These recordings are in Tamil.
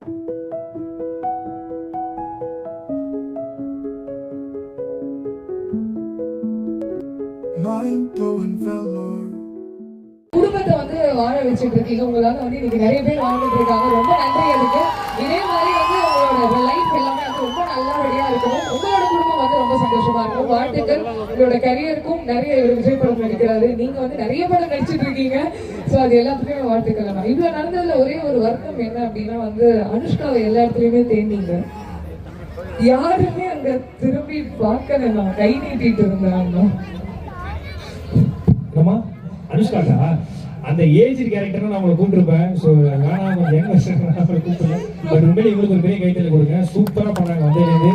குடும்பத்தை வந்து வாழ வச்சுட்டு இருக்கீங்க. உங்களால வந்து இன்னைக்கு நிறைய பேர் வாழ்ந்துட்டு இருக்காங்க. ரொம்ப நன்றி. அதுக்கு இதே மாதிரி வந்து உங்களோட லைஃப் எல்லாமே வந்து ரொம்ப நல்லபடியா இருக்கணும். உங்களோட குடும்பம் வந்து ரொம்ப சந்தோஷமா இருக்கும். வாழ்த்துக்கள். உங்களோட கரியருக்கும் நிறைய விஜய் படம் நடிக்கிறாரு. நீங்க வந்து நிறைய படம் நடிச்சிட்டு இருக்கீங்க. ஸோ அது எல்லாத்துக்குமே வாழ்த்துக்கள். இவ்வளவு நடந்ததுல ஒரே ஒரு வருத்தம் என்ன அப்படின்னா வந்து அனுஷ்காவை எல்லா இடத்துலயுமே தேடிங்க, யாருமே அங்க திரும்பி பார்க்கல. நான் கை நீட்டிட்டு இருந்தாங்க. அனுஷ்காக்கா அந்த ஏஜ் கேரக்டர் நான் அவங்களை கூப்பிட்டுருப்பேன். ஸோ வேணா கொஞ்சம் யங் வெர்ஷன் அவங்களை கூப்பிடுறேன். பட் உண்மையிலே இவங்களுக்கு ஒரு பெரிய கைத்தறி கொடுங்க. சூப்பராக பண்ணாங்க. வந்ததுலேருந்து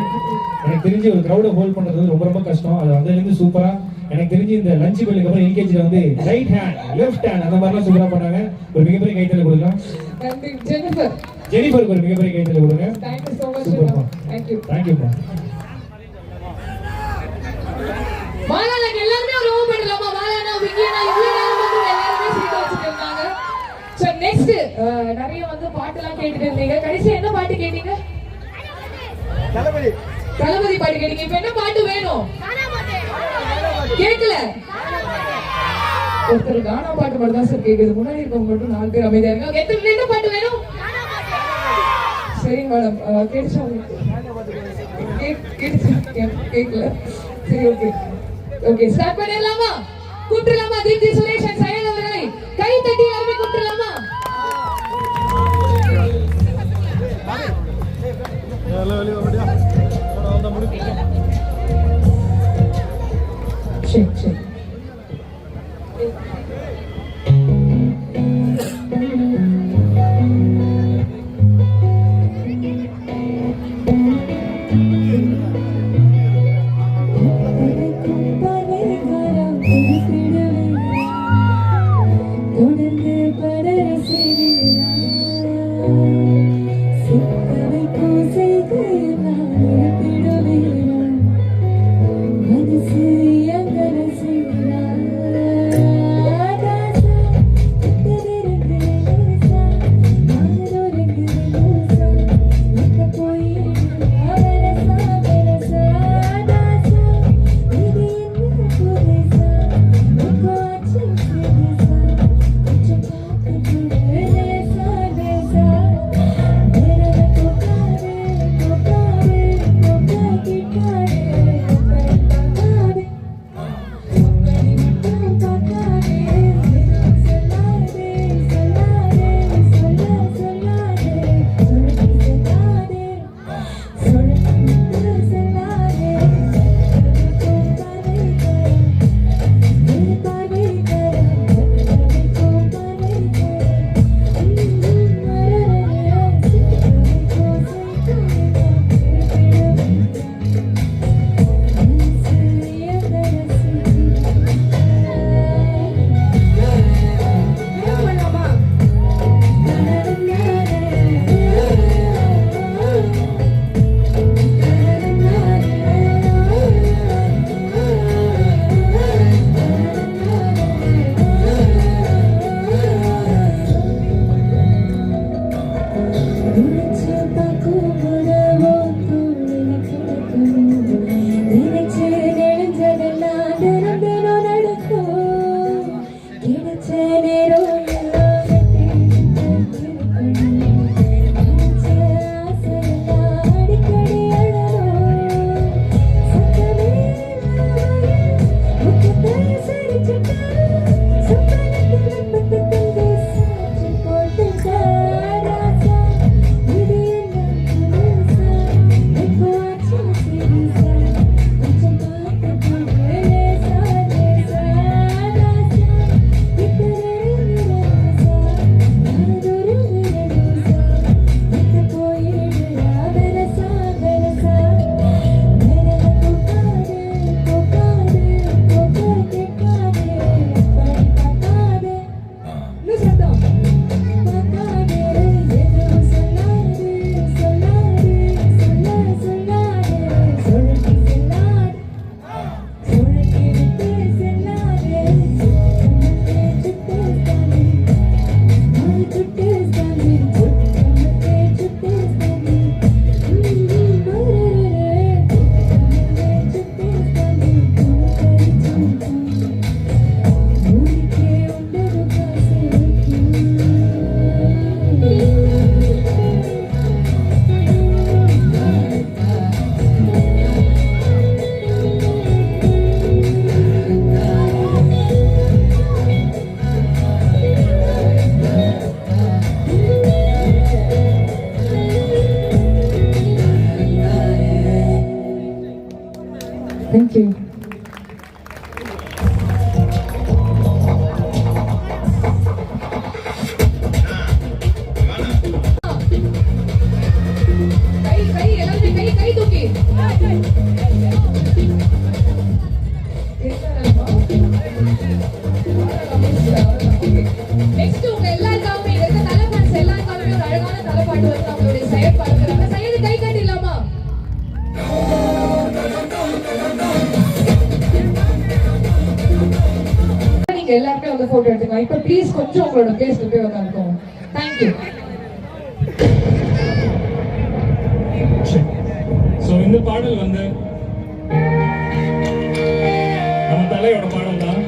எனக்கு தெரிஞ்சு ஒரு க்ரௌடை ஹோல்ட் பண்ணுறது வந்து ரொம்ப ரொம்ப கஷ்டம். அது வந்ததுலேருந்து சூப்பராக எனக்கு தெரிஞ்சு இந்த லஞ்ச் பெல்லுக்கு அப்புறம் எல்கேஜியில் வந்து ரைட் ஹேண்ட் லெஃப்ட் ஹேண்ட் அந்த மாதிரிலாம் சூப்பராக பண்ணாங்க. ஒரு மிகப்பெரிய கைத்தறி கொடுங்க. ஜெனிஃபருக்கு ஒரு மிகப்பெரிய கைத்தறி கொடுங்க. சூப்பர்ப்பா. தேங்க்யூப்பா. நிறைய வந்து பாட்டுலாம் கேட்டுட்டு இருந்தீங்க. கடைசியா என்ன பாட்டு கேட்டீங்க? தளபதி பாட்டு கேட்டீங்க. இப்ப என்ன பாட்டு வேணும்? கேட்கல. ஒருத்தர் கானா பாட்டு மட்டும் தான் சார் கேக்குது. முன்னாடி இருக்கவங்க மட்டும் 4 பேர் அமைதியா இருங்க. என்ன பாட்டு வேணும்? சரிங்க மேடம். கேட்டுச்சா உங்களுக்கு? கேட்கல. சரி, ஓகே ஓகே ஸ்டார்ட் பண்ணிடலாமா? கூப்பிடலாமா? தீப்தி சுரேஷ் அண்ட் சயன் அவர்களை கை தட்டி எல்லாரும் கூப்பிடலாமா? சரி சரி. தொடர்ந்து பட தேங்க்யூ. கை எல்லாருமே கை தூக்கி நெக்ஸ்ட் உங்க எல்லாருக்காகவும் இங்க இருக்க தலைப்பாட்டு எல்லாருக்காகவும் ஒரு அழகான தலைப்பாட்டு வந்து நம்மளுடைய செயற்பாடுறாங்க. சையது கை கட்டிடலாமா? நீங்க எல்லாருமே வந்து போட்டோ எடுத்துக்கலாம். இப்ப ப்ளீஸ் கொஞ்சம் உங்களோட பிளேஸ்ல போய் உட்காந்துக்கோங்க. தேங்க்யூ. ஸோ இந்த பாடல் வந்து நம்ம தலையோட பாடல் தான்,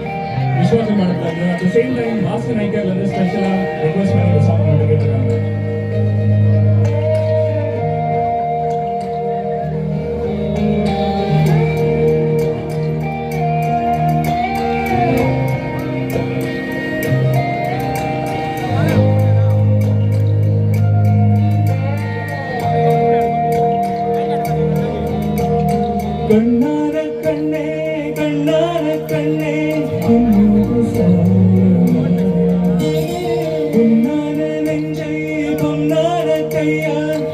விஸ்வாசம் படத்துல இருந்து. At the same time Bhaskar நாய்க்கர்ல இருந்து ஸ்பெஷலா ரெக்வஸ்ட் பண்ணி இந்த சாங் வந்து கேட்டிருக்காங்க. கண்ணான கண்ணே கண்ணான கண்ணே பொன்னான நெஞ்சை பொன்னான கையால்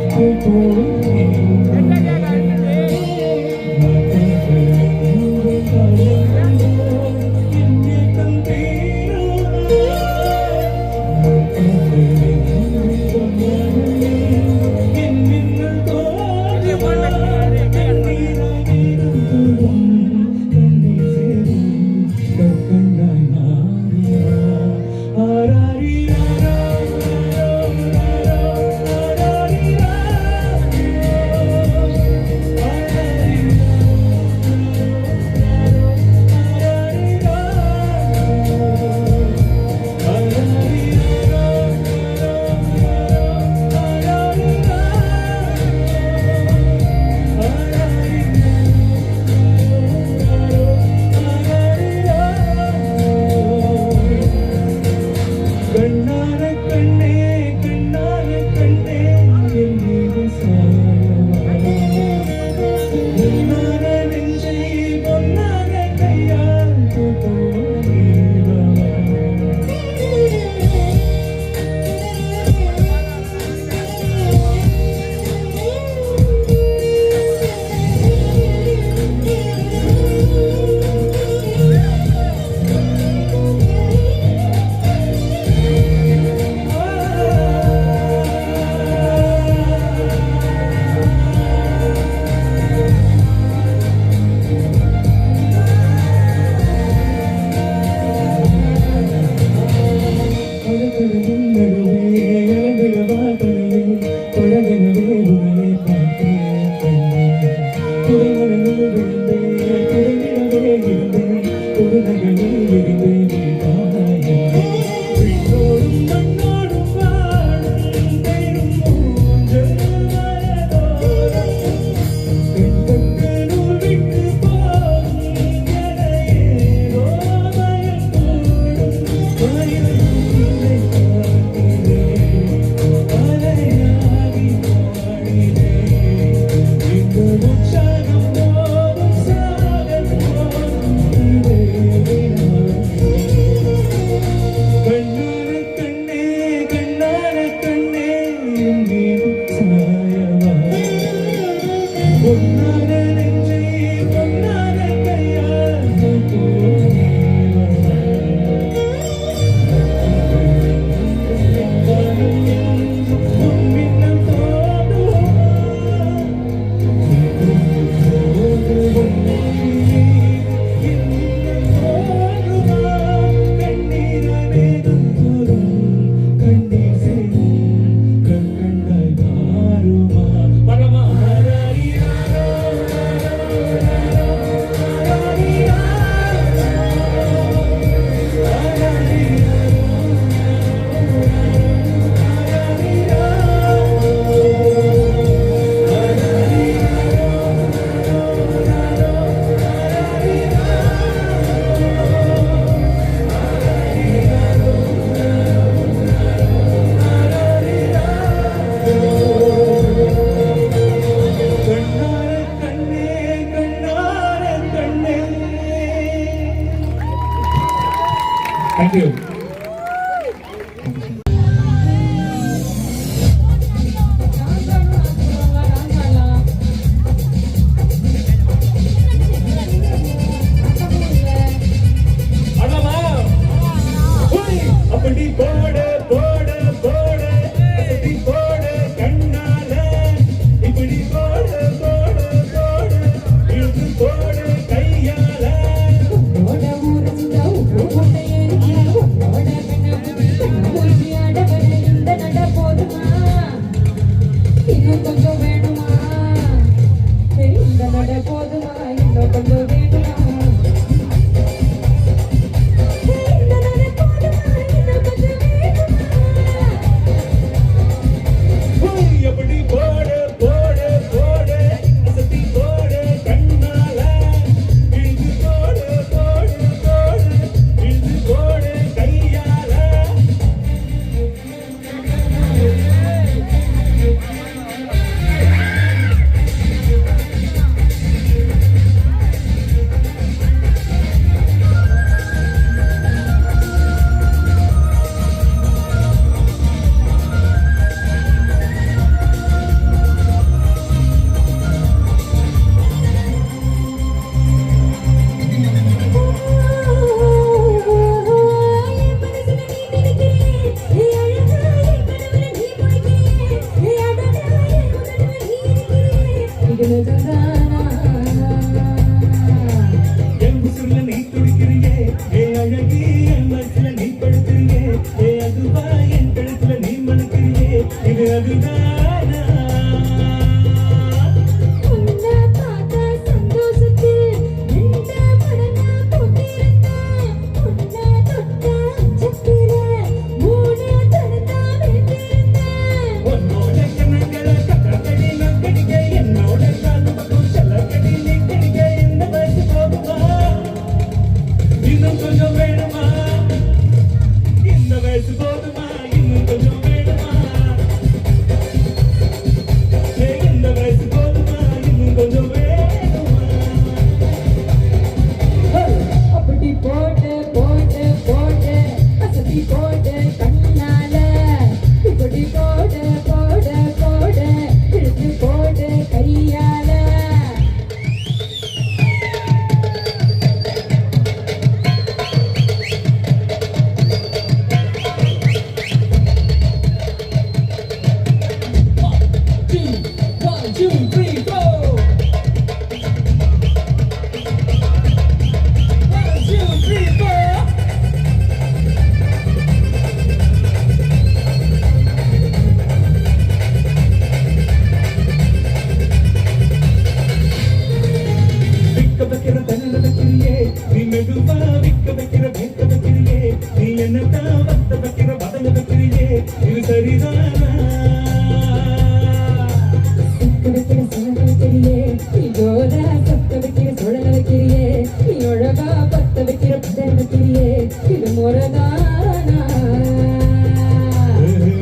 முரதானா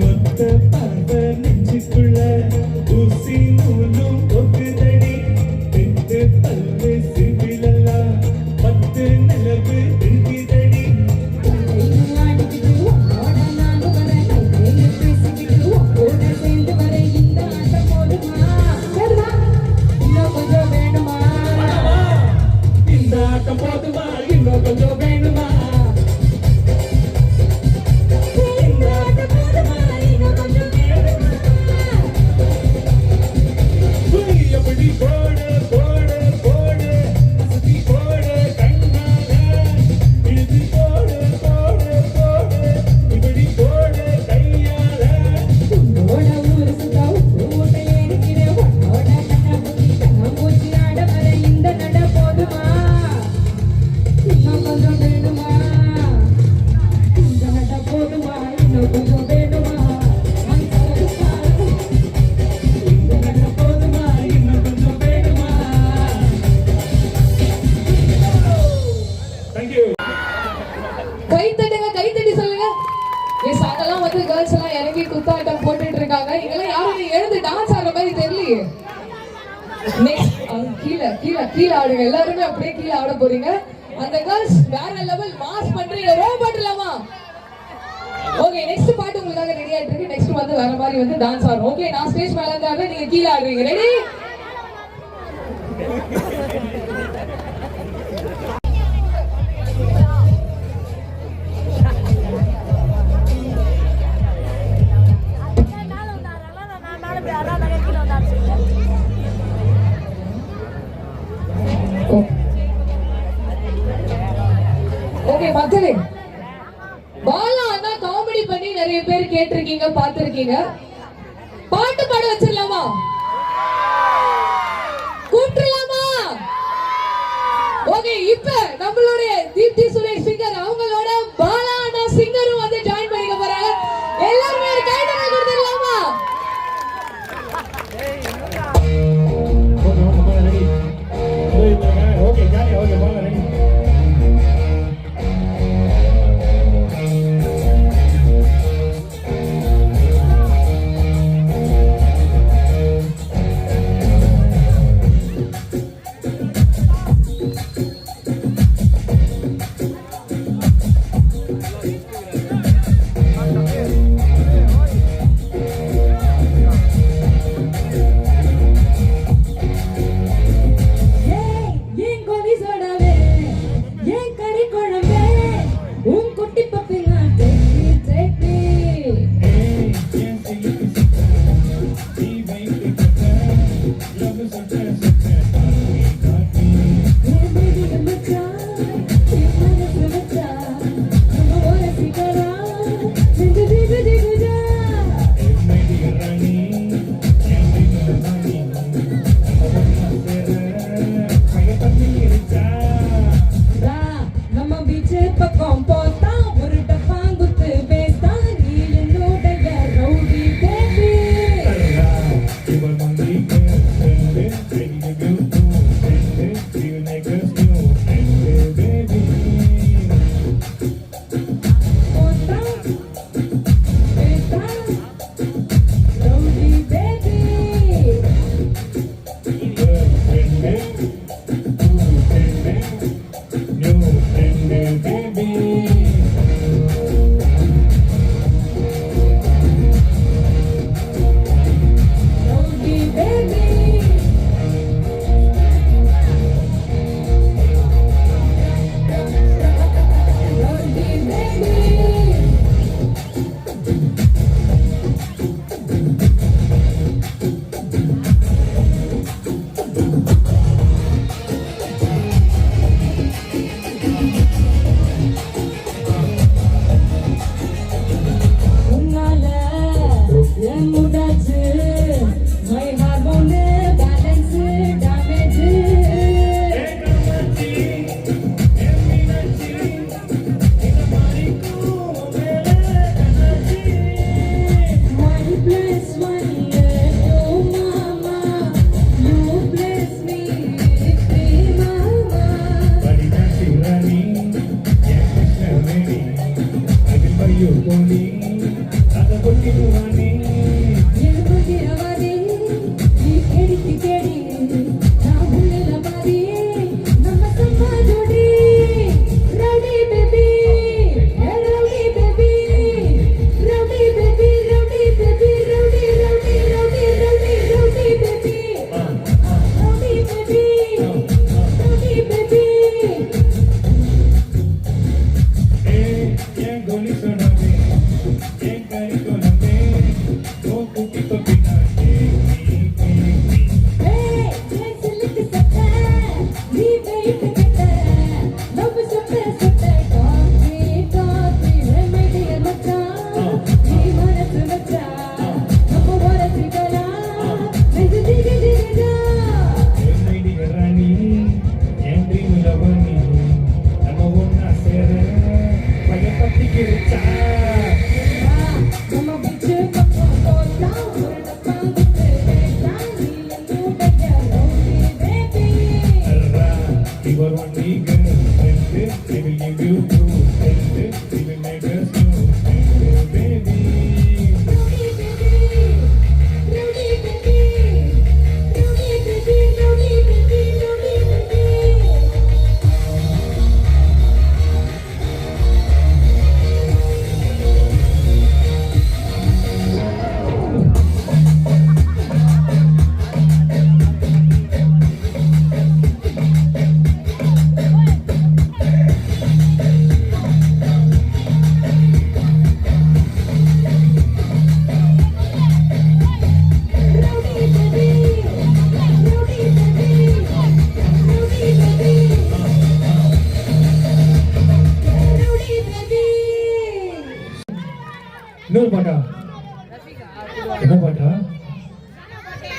ஒத்த பார்வை நெஞ்சுக்குள்ள ஊசி நூலும் கொக்குதடி தெத்து பல்வு சிவிலெல்லாம் பத்து நிலவு திண்கிதடி அடிக்கிட்டு உன்னோட நான் வரேன் கையில பேசிக்கிட்டு உன்னோட சேர்ந்து வரேன் இந்த ஆட்டம் போதுமா போதுமா இன்னும் கொஞ்சம் வேணுமா இந்த ஆட்டம் போதுமா இன்னும் கொஞ்சம் வேணுமா இந்த ஆட்டம் போதுமா இன்னும் கொஞ்சம் வேணுமா எப்படி போடு போடு போடு சுத்தி போடு கண்ணால இது போடு போடு போடு இப்படி போடு கையால உன்னோட ஊரு சுத்தா ஊட்ட ஏறிக்கிறேன் உன்னோட கண்ண புத்தி கண்ண பூச்சி ஆட வர இந்த நட போதுமா இன்னும் கொஞ்சம் வேணுமா இந்த நட போதுமா இன்னும் கொஞ்சம் வேணுமா இந்த நட போதுமா இன்னும் கொஞ்சம் வேணுமா தேங்க்யூ கை தட்டுங்க கை தட்டி சொல்லுங்க எஸ் அங்கெல்லாம் வந்து கேர்ள்ஸ் எல்லாம் இறங்கி குத்தாட்டம் போட்டுட்டு இருக்காங்க இங்கெல்லாம் யாரும் எழுந்து டான்ஸ் ஆடுற மாதிரி தெரியலையே நெக்ஸ்ட் கீழே கீழே கீழே ஆடுங்க எல்லாருமே அப்படியே கீழே ஆட போறீங்க அந்த கேர்ள்ஸ் வேற லெவல் மாஸ் பண்றீங்க ரோ பாட்டுலாமா ஓகே நெக்ஸ்ட் பாட்டு உங்களுக்காக ரெடி ஆயிட்டு இருக்கு நெக்ஸ்ட் வந்து வேற மாதிரி வந்து டான்ஸ் ஆடும் ஓகே நான் ஸ்டேஜ் மேல இருந்தாலும் நீங்க கீழே ஆடுறீங்க ரெடி ஓகே மக்களே பாலா அண்ணா காமெடி பண்ணி நிறைய பேர் கேட்டிருக்கீங்க பார்த்திருக்கீங்க பாட்டு பாட வச்சிடலாமா கூப்பிட்டுலாமா ஓகே இப்ப நம்மளுடைய தீப்தி சுரேஷ் சிங்கர் அவங்களோட பாலா அண்ணா சிங்கரும் வந்து ஜாயின் பண்ணிக்க போறாங்க எல்லாருமே ஒரு கைதட்டல் கொடுத்துடலாமா ஓகே ஓகே போல ரெடி ஓகே ஜாலி ஓகே போல ரெடி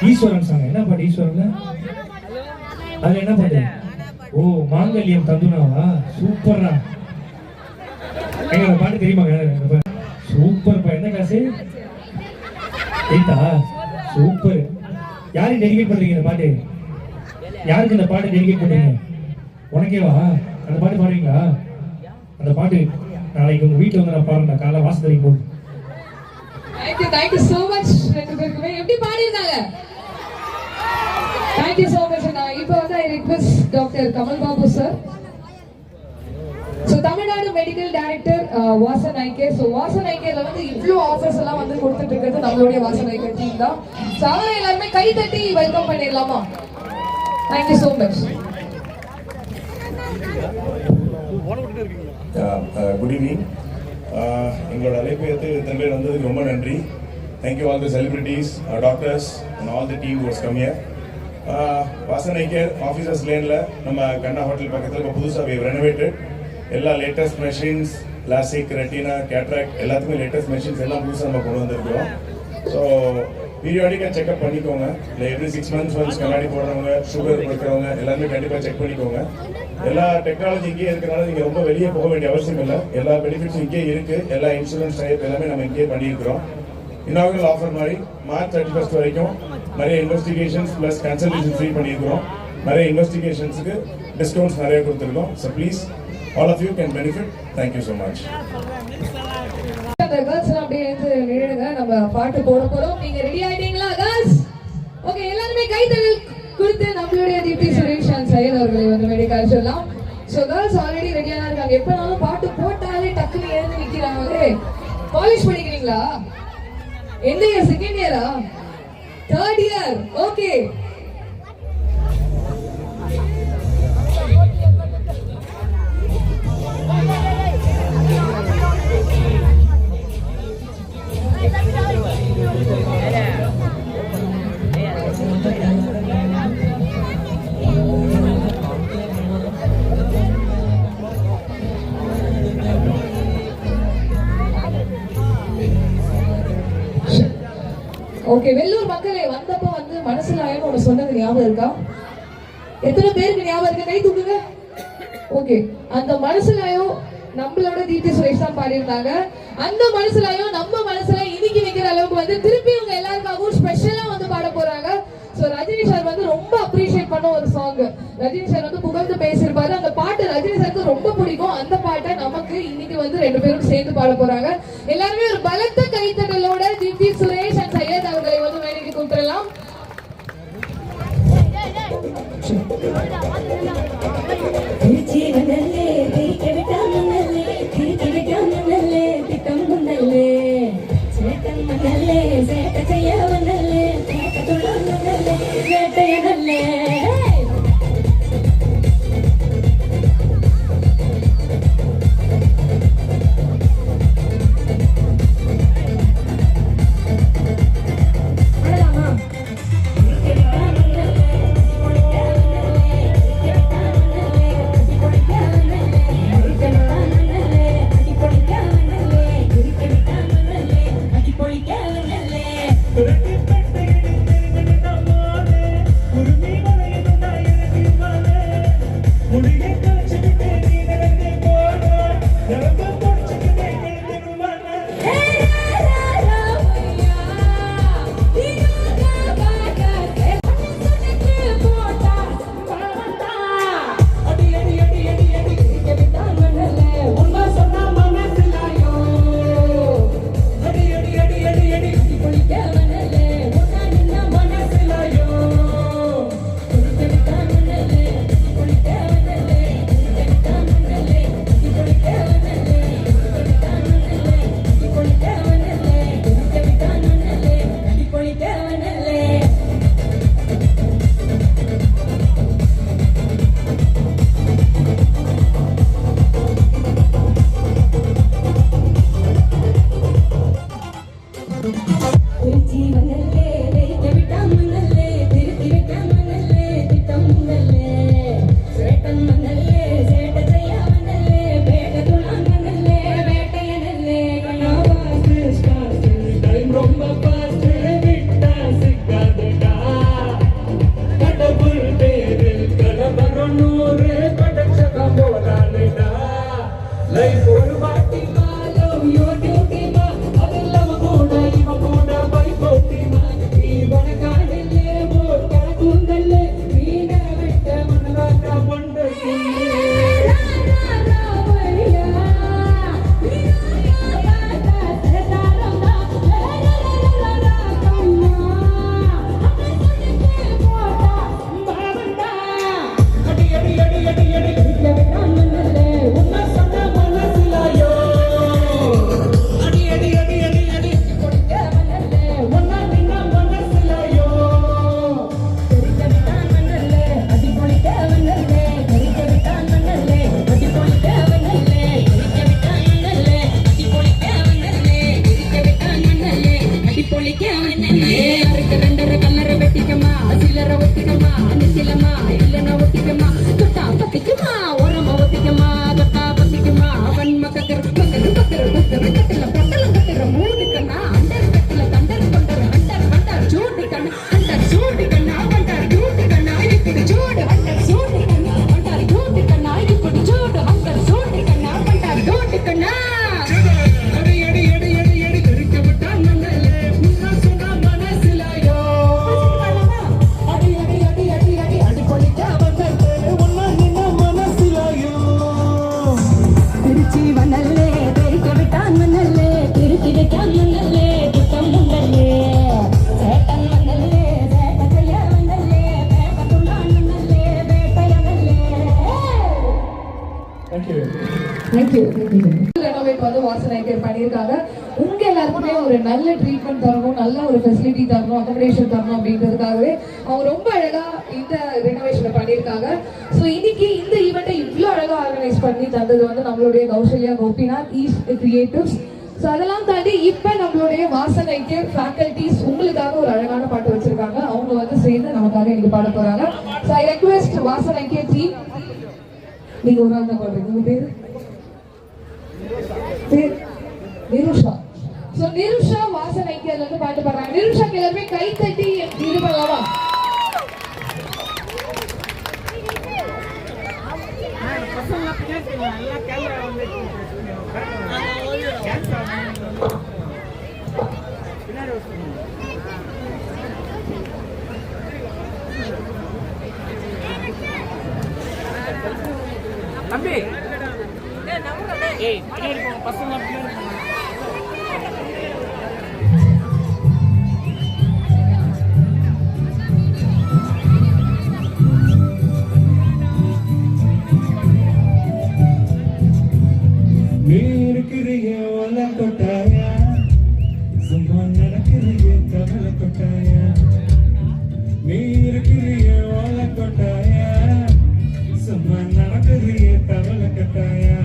ஈஸ்வரன் சாங் என்ன பாட்டு ஈஸ்வரன்? அது என்ன பாட்டு? ஓ மாங்கல்யம் தந்துனாவா? சூப்பர்ரா. எங்க அந்த பாட்டு தெரியுமாங்க? சூப்பர்ப்பா. என்ன கிளாஸ்? 8ஆ? சூப்பர். யாருக்கு டெடிகேட் பண்றீங்க இந்த பாட்டு? யாருக்கு இந்த பாட்டு டெடிகேட் பண்றீங்க? உனக்கேவா? அந்த பாட்டு பாடுவீங்களா? அந்த பாட்டு நாளைக்கு உங்க வீட்டுல வந்து நான் பாருங்க, காலைல வாசல் போது. Thank you so much. ரெண்டு பேருக்குமே எப்படி பாடிருந்தாங்க? Thank you so much. நான் இப்போ வந்து I request doctor Kamal Babu sir. So Tamil Nadu medical director Vasan eye care. So Vasan ஐகேல வந்து இவ்வளோ ஆஃபர்ஸ் எல்லாம் வந்து கொடுத்துட்டு இருக்கிறது நம்மளுடைய வாசன் ஐகே டீம் தான். ஸோ அவரை எல்லாருமே கை தட்டி வெல்கம் பண்ணிடலாமா? Thank you so much. Good evening. எங்களோட அழைப்பு ஏற்று இத்தனை பேர் வந்ததுக்கு ரொம்ப நன்றி. Thank you all the celebrities, doctors and all the team was come here. Vasan eye care officers லேனில் நம்ம கண்ணா ஹோட்டல் பக்கத்தில் இப்போ புதுசாக ரெனோவேட்டட். எல்லா latest machines, LASIK, retina, cataract எல்லாத்துக்குமே லேட்டஸ்ட் மெஷின்ஸ் எல்லாம் புதுசாக நம்ம கொண்டு வந்திருக்கிறோம். ஸோ பீரியாடிக்காக செக்அப் பண்ணிக்கோங்க. இல்லை எவ்ரி 6 months ஒன்ஸ் கண்ணாடி போடுறவங்க, சுகர் கொடுக்குறவங்க எல்லாருமே கண்டிப்பாக செக் பண்ணிக்கோங்க. எல்லா டெக்னாலஜி இங்கேயே இருக்கிறனால நீங்கள் ரொம்ப வெளியே போக வேண்டிய அவசியம் இல்லை. எல்லா பெனிஃபிட்ஸும் இங்கேயே இருக்குது. எல்லா இன்சூரன்ஸ் டைப் எல்லாமே நம்ம இங்கேயே பண்ணியிருக்கிறோம். இன்னாகுரல் ஆஃபர் மாதிரி மார்ச் 31 வரைக்கும் நிறைய இன்வெஸ்டிகேஷன்ஸ் ப்ளஸ் கன்சல்டேஷன் ஃப்ரீ பண்ணியிருக்கிறோம். நிறைய இன்வெஸ்டிகேஷன்ஸுக்கு டிஸ்கவுண்ட்ஸ் நிறைய கொடுத்துருக்கோம். So please all of you can benefit. Thank you so much. Girls எல்லாம் அப்படியே எழுந்து நின்னுங்க. நம்ம பாட்டு போட போறோம். நீங்க ரெடி ஆயிட்டீங்களா கேர்ள்ஸ்? ஓகே, எல்லாருமே கைத்தட்டல் கொடுத்து நம்மளுடைய தீப்தி சுரேஷ் அண்ட் சையத் அவர்களை வந்து மெடிக்கல் சொல்லலாம். ஸோ கேர்ள்ஸ் ஆல்ரெடி ரெடியாக இருக்காங்க. எப்பனாலும் பாட்டு போட்டாலே டக்குன்னு எழுந்து நிற்கிறாங்களே. காலேஜ் படிக்கிறீங்களா? எந்த இயர்? செகண்ட் இயரா? Third year? Okay. Okay, Vellur மக்களே வந்தப்போ வந்து மனசுல ஆயிரம் ஒன்று சொன்னது ஞாபகம் இருக்கா? எத்தனை பேருக்கு ஞாபகம் இருக்கு? கை தூக்குங்க. ஓகே, அந்த மனசுலாயோ நம்மளோட தீப்தி சுரேஷ் தான் பாடியிருந்தாங்க. அந்த மனசுலாயோ நம்ம மனசுல இன்னைக்கு வைக்கிற அளவுக்கு வந்து திருப்பி உங்க எல்லாருக்காகவும் ஸ்பெஷலா வந்து பாட போறாங்க. ஸோ ரஜினி சார் வந்து ரொம்ப அப்ரிஷியேட் பண்ண ஒரு சாங். ரஜினி சார் வந்து புகழ்ந்து பேசியிருப்பாரு. அந்த பாட்டு ரஜினி சாருக்கு ரொம்ப பிடிக்கும். அந்த பாட்டை நமக்கு இன்னைக்கு வந்து ரெண்டு பேரும் சேர்ந்து பாட போறாங்க. எல்லாருமே ஒரு பலத்த கைத்தட்டலோட தீப்தி சுரேஷ் அண்ட் சையத் அவர்களை வந்து வேலைக்கு கூப்பிடலாம். ஒரு மீனவை கலரை ஒத்திக்கமா நிச்சலமா இல்லைன்னா ஒத்திக்கமா தொட்டா பத்திக்குமா உரமா ஒத்திக்கமா தொட்டா பத்திக்குமா வன்ம கத்திர பக்கரு பக்கரு பக்கரு கட்டில பொட்டலம் கட்டிற மூணு கண்ணா அண்டர் கட்டில தண்டர் கொண்டர் அண்டர் வண்டர் சூடு கண்ணா அண்டர் சூடு கண்ணா வண்டர் ஜூடு கண்ணா இப்படி சூடு அண்டர் சூடு கண்ணா வண்டர் ஜூடு கண்ணா இப்படி சூடு அண்டர் சூடு கண்ணா வண்டர் ஜூடு கண்ணா அடி அடி அடி அடி அடி தெரிக்க விட்டான் மண்டலே உன்ன சொன்னா மனசிலாயோ அடி அடி அடி அடி அடி அடி கொலிக்க வந்தே உன்ன நின்ன மனசிலாயோ திருச்சி வந்தல்லே தெரிக்க விட்டான் மண்டலே திருச்சி வைக்கான் மண்டலே குத்தம் மண்டலே சேட்டன் மண்டலே சேட்டைய மண்டலே பேட்டத்துள்ளான் மண்டலே பேட்டைய மண்டலே தேங்க்யூ ரெனோவேட் வந்து வாசனைக்கர் பண்ணியிருக்காங்க உங்க எல்லாருக்குமே ஒரு நல்ல ட்ரீட்மெண்ட் தரணும் நல்ல ஒரு ஃபெசிலிட்டி தரணும் அகாமடேஷன் தரணும் அப்படின்றதுக்காகவே அவங்க ரொம்ப அழகா இந்த ரெனோவேஷனை பண்ணியிருக்காங்க ஸோ இன்னைக்கு இந்த ஈவெண்ட்டை இவ்வளோ அழகா ஆர்கனைஸ் பண்ணி தந்தது வந்து நம்மளுடைய Kausalya Gopinath east creatives so அதெல்லாம் தாண்டி இப்போ நம்மளுடைய வாசனைக்கு ஃபேக்கல்டிஸ் உங்களுக்காக ஒரு அழகான பாட்டு வச்சிருக்காங்க அவங்க வந்து சேர்ந்து நமக்காக இன்னைக்கு பாட போறாங்க ஸோ ஐ ரெக்வெஸ்ட் வாசனைக்கே டீம் நீங்க ஒரு ஆள் தான் பாடுறீங்க உங்க பேரு நிருஷா. So நிருஷா வாசனைக்கு அதுல இருந்து பாட்டு பாடுறாங்க. நிருஷாக்கு எல்லாருமே கை தட்டி இது பண்ணலாமா? தம்பி ஏய் பின்னாடி போங்க பசங்க பின்னாடி போங்க இருக்கிறீங்க ஓலை கொட்டாயா சும்மா நடக்கிறீங்க கவலை கொட்டாயா நீ இருக்கிறீங்க ஓலை கொட்டாயா சும்மா நடக்கிறீங்க கவலை கொட்டாயா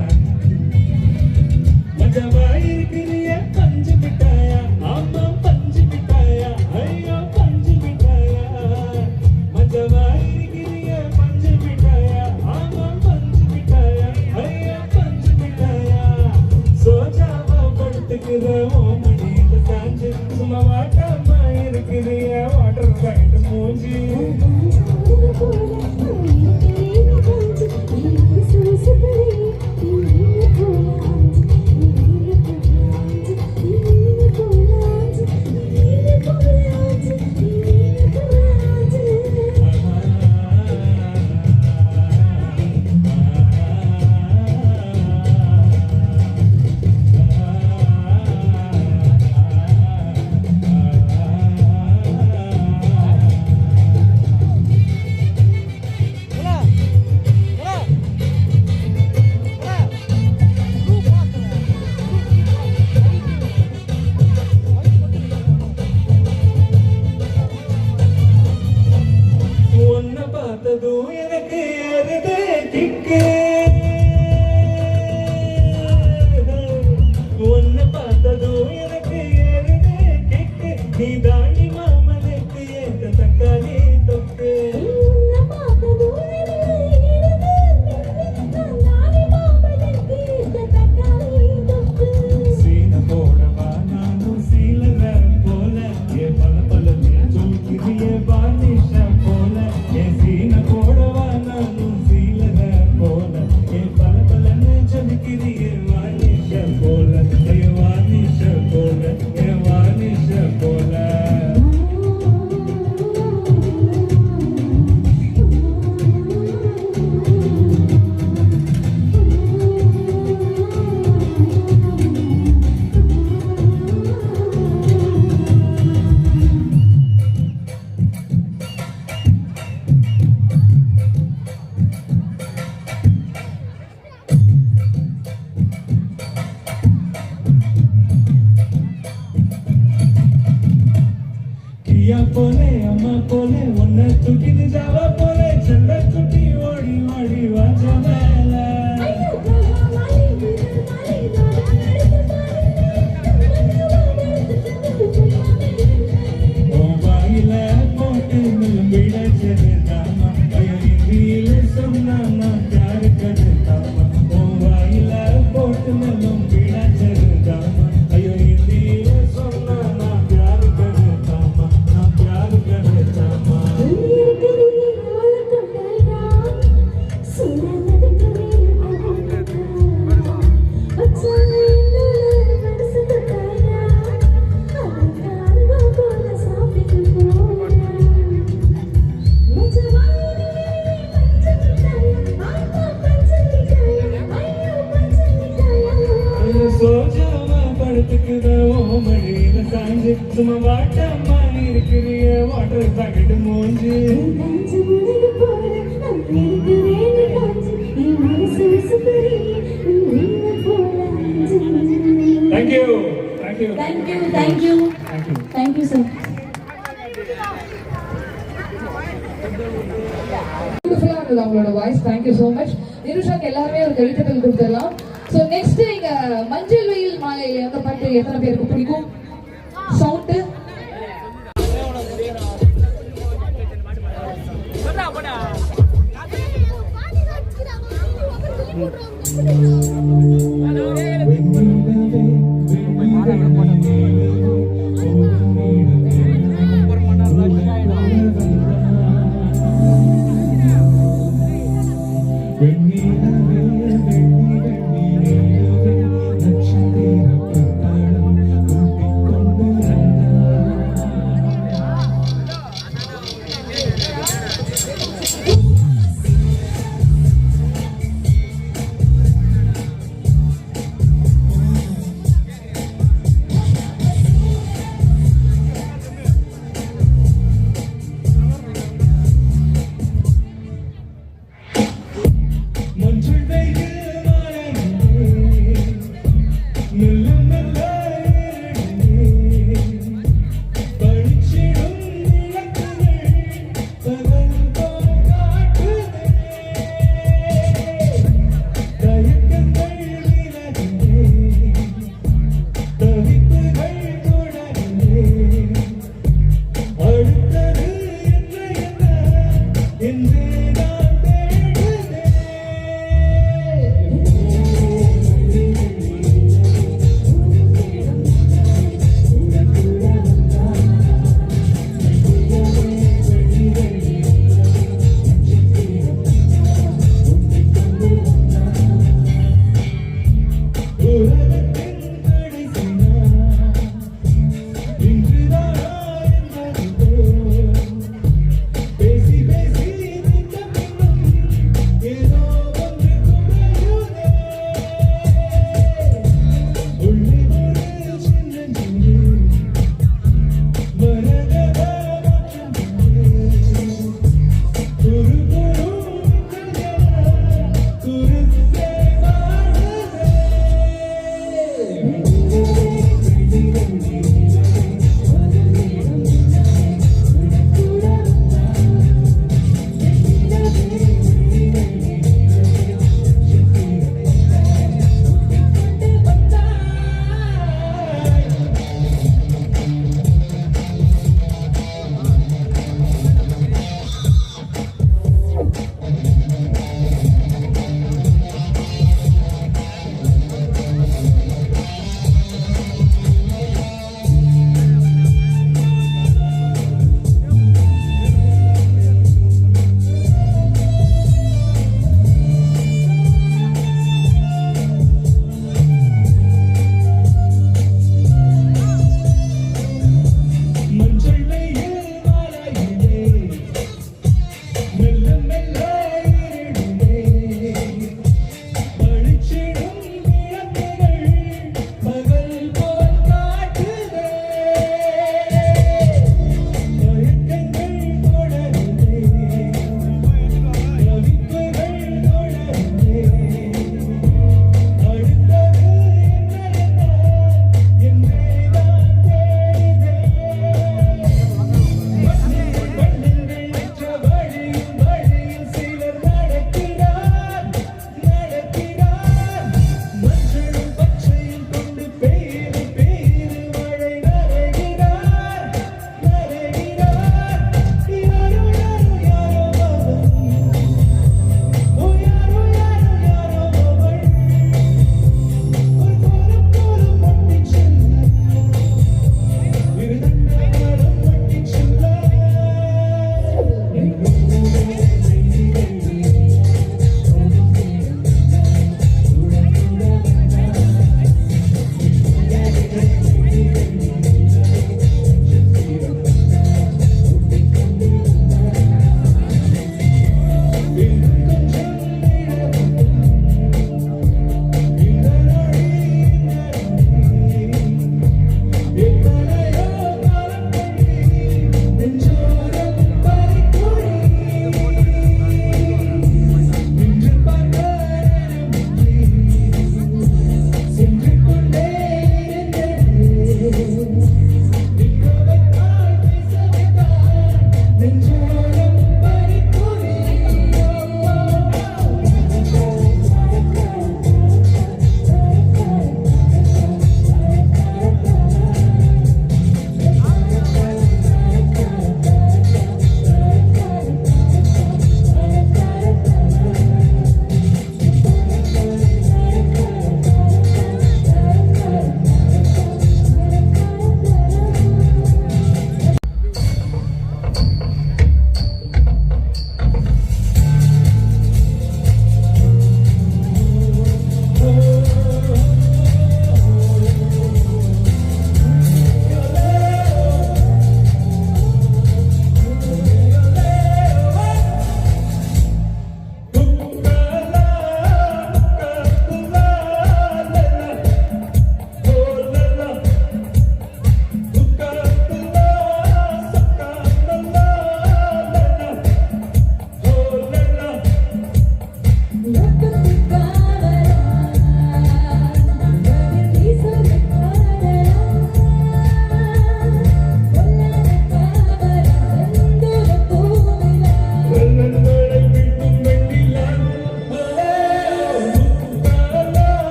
மஜவா இருக்கிறீங்க பஞ்சு மிட்டாயா ஆமா பஞ்சு மிட்டாயா ஐயோ பஞ்சு மிட்டாயா மஜவா இருக்கிறீங்க பஞ்சு மிட்டாயா ஆமா பஞ்சு மிட்டாயா ஐயோ பஞ்சு மிட்டாயா சோஜாவா படுத்துக்கிற ஓமடியில சாஞ்சு சும்மா வாட்டாம இருக்கிறீங்க வாட்டர் பாயிண்ட் மூஞ்சி பார்த்ததும் எனக்கு ஏறுதே கிக்கு உன்னை பார்த்ததும் எனக்கு ஏறுதே கிக்கு நீ தாண்டி மாமனுக்கு ஏத்த தக்காளி தொக்கு சீன போடவா நானும் சீலர போல ஏ பல பல சொல்கிறிய பானிஷ போல ஏ சீன போடவா நானும் சீலர போல ஏ பல பல சொல்கிறிய வானிஷ போல ஏ வானிஷ போல ஏ வானிஷ போல கியா போலே அம்மா போலே உன்னை தூக்கிட்டு ஜாவா போலே செல்ல குட்டி ஓடி ஓடி வாஜ மேல வாயில போட்டு விட சும்மா வாட்டம்மா இருக்கிறிய வாட்டர் பாக்கெட் மூஞ்சி தேங்க்யூ தேங்க்யூ தேங்க்யூ சார். பியூட்டிஃபுல்லா இருந்தது அவங்களோட வாய்ஸ். Thank you so much. நிருஷாக்கு எல்லாருமே ஒரு கழித்தல் கொடுத்துடலாம். ஸோ நெக்ஸ்ட் இங்க மஞ்சள் வெயில் மாலை அந்த பாட்டு எத்தனை பேருக்கு பிடிக்கும்? Sound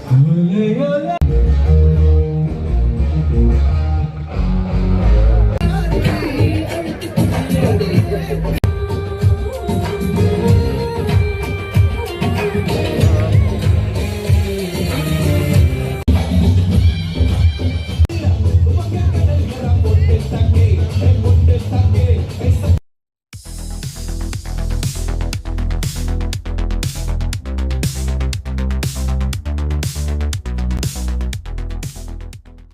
Olay Olay